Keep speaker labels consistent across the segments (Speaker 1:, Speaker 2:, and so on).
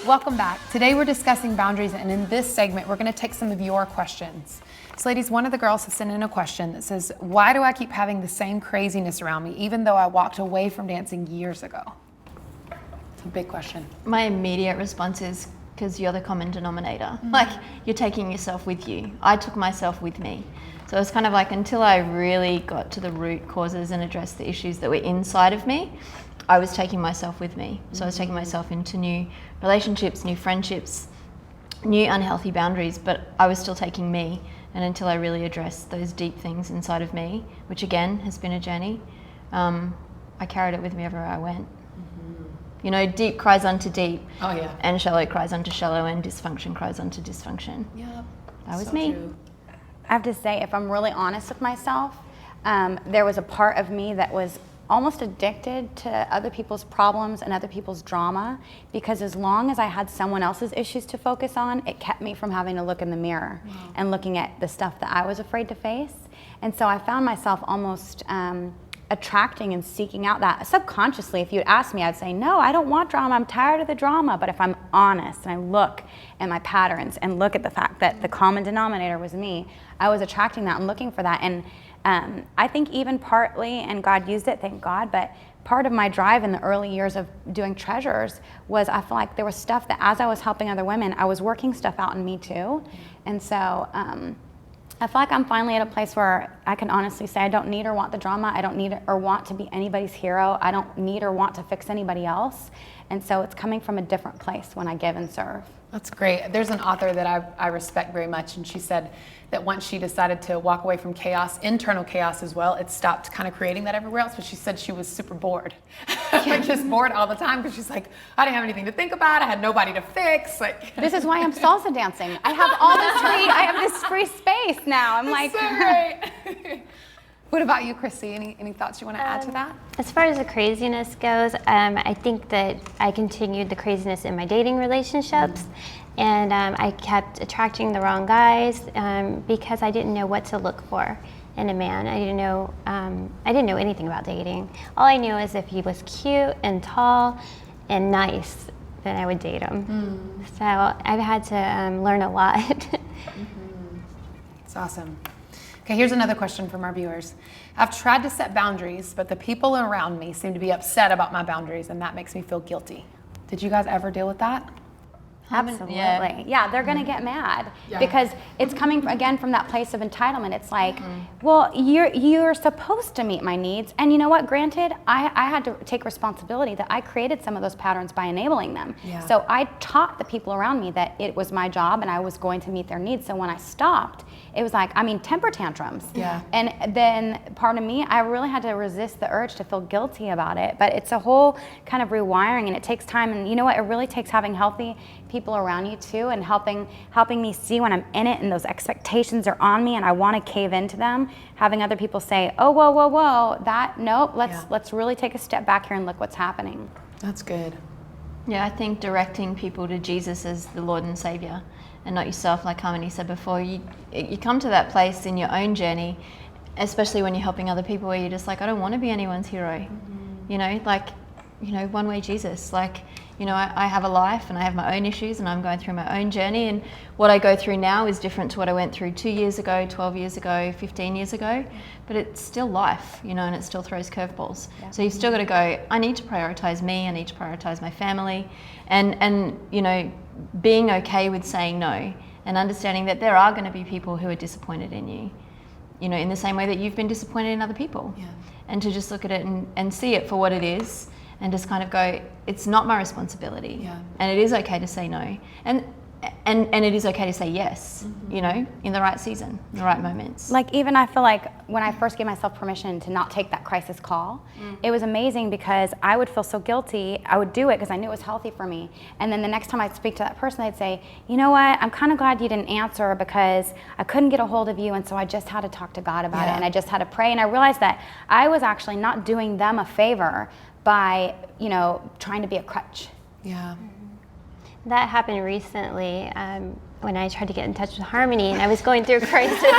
Speaker 1: Welcome back. Today we're discussing boundaries, and in this segment we're going to take some of your questions. So ladies, one of the girls has sent in a question that says, why do I keep having the same craziness around me even though I walked away from dancing years ago? It's a big question.
Speaker 2: My immediate response is, because you're the common denominator. Like, you're taking yourself with you. I took myself with me. So it's kind of like, until I really got to the root causes and addressed the issues that were inside of me, I was taking myself with me. So I was taking myself into new relationships, new friendships, new unhealthy boundaries, but I was still taking me. And until I really addressed those deep things inside of me, which again has been a journey, I carried it with me everywhere I went. You know, deep cries unto deep.
Speaker 1: Oh yeah.
Speaker 2: And shallow cries unto shallow, and dysfunction cries unto dysfunction.
Speaker 1: Yeah.
Speaker 2: That was me.
Speaker 1: True.
Speaker 3: I have to say, if I'm really honest with myself, there was a part of me that was almost addicted to other people's problems and other people's drama, because as long as I had someone else's issues to focus on, it kept me from having to look in the mirror and looking at the stuff that I was afraid to face. And so I found myself almost attracting and seeking out that subconsciously. If you'd ask me, I'd say, no, I don't want drama, I'm tired of the drama. But if I'm honest and I look at my patterns and look at the fact that the common denominator was me, I was attracting that and looking for that. And I think even partly, and God used it, thank God, but part of my drive in the early years of doing Treasures was, I feel like there was stuff that as I was helping other women, I was working stuff out in me too. And so I feel like I'm finally at a place where I can honestly say I don't need or want the drama. I don't need or want to be anybody's hero. I don't need or want to fix anybody else. And so it's coming from a different place when I give and serve.
Speaker 1: That's great. There's an author that I respect very much, and she said that once she decided to walk away from chaos, internal chaos as well, it stopped kind of creating that everywhere else. But she said she was super bored, like just bored all the time, because she's like, I didn't have anything to think about. I had nobody to fix. Like,
Speaker 3: this is why I'm salsa dancing. I have all this free. I have this free space now. I'm like,
Speaker 1: so great. What about you, Chrissy? Any thoughts you want to add to that?
Speaker 4: As far as the craziness goes, I think that I continued the craziness in my dating relationships, and I kept attracting the wrong guys because I didn't know what to look for in a man. I didn't know anything about dating. All I knew is if he was cute and tall and nice, then I would date him. So I've had to learn a lot.
Speaker 1: It's awesome. Okay, here's another question from our viewers. I've tried to set boundaries, but the people around me seem to be upset about my boundaries, and that makes me feel guilty. Did you guys ever deal with that?
Speaker 3: absolutely. Yeah, they're going to get mad because it's coming again from that place of entitlement. It's like, well, you're supposed to meet my needs, and you know what? Granted, I had to take responsibility that I created some of those patterns by enabling them. So I taught the people around me that it was my job and I was going to meet their needs. So when I stopped, it was like, temper tantrums. And then part of me, I really had to resist the urge to feel guilty about it. But it's a whole kind of rewiring, and it takes time. And you know what? It really takes having healthy people around you too, and helping me see when I'm in it and those expectations are on me and I want to cave into them. Having other people say, oh, whoa, let's really take a step back here and look what's happening.
Speaker 1: That's good.
Speaker 2: Yeah, I think directing people to Jesus as the Lord and Savior and not yourself, like Harmony said before, you come to that place in your own journey, especially when you're helping other people, where you're just like, I don't want to be anyone's hero. One way Jesus. I have a life and I have my own issues and I'm going through my own journey, and what I go through now is different to what I went through 2 years ago, 12 years ago, 15 years ago, but it's still life, and it still throws curveballs. So you've still got to go, I need to prioritize me, I need to prioritize my family, and being okay with saying no and understanding that there are going to be people who are disappointed in you, in the same way that you've been disappointed in other people. And to just look at it and see it for what it is, and just kind of go, it's not my responsibility. And it is okay to say no. And it is okay to say yes, in the right season, in the right moments.
Speaker 3: Like, even I feel like when I first gave myself permission to not take that crisis call, it was amazing because I would feel so guilty. I would do it because I knew it was healthy for me. And then the next time I'd speak to that person, they'd say, you know what, I'm kind of glad you didn't answer because I couldn't get a hold of you, and so I just had to talk to God about it, and I just had to pray. And I realized that I was actually not doing them a favor by, trying to be a crutch.
Speaker 4: That happened recently when I tried to get in touch with Harmony, and I was going through a crisis.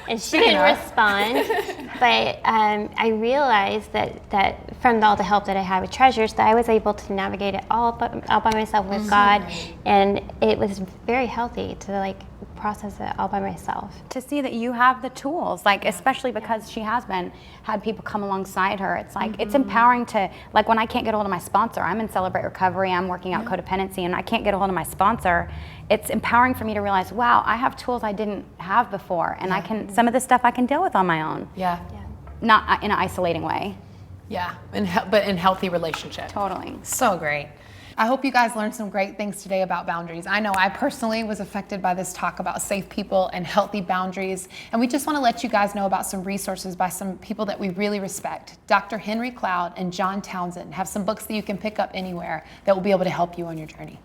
Speaker 4: and she
Speaker 1: Speaking
Speaker 4: didn't
Speaker 1: of.
Speaker 4: respond. But I realized that from all the help that I had with Treasures, that I was able to navigate it all by myself with God, and it was very healthy to like process it all by myself.
Speaker 3: To see that you have the tools, like especially because she has had people come alongside her. It's like it's empowering to, like when I can't get a hold of my sponsor, I'm in Celebrate Recovery, I'm working out codependency, and I can't get a hold of my sponsor. It's empowering for me to realize, wow, I have tools I didn't have before, and I can, some of this stuff I can deal with on my own.
Speaker 1: Yeah.
Speaker 3: Not in an isolating way.
Speaker 1: Yeah, but in healthy relationship.
Speaker 3: Totally.
Speaker 1: So great. I hope you guys learned some great things today about boundaries. I know I personally was affected by this talk about safe people and healthy boundaries. And we just want to let you guys know about some resources by some people that we really respect. Dr. Henry Cloud and John Townsend have some books that you can pick up anywhere that will be able to help you on your journey.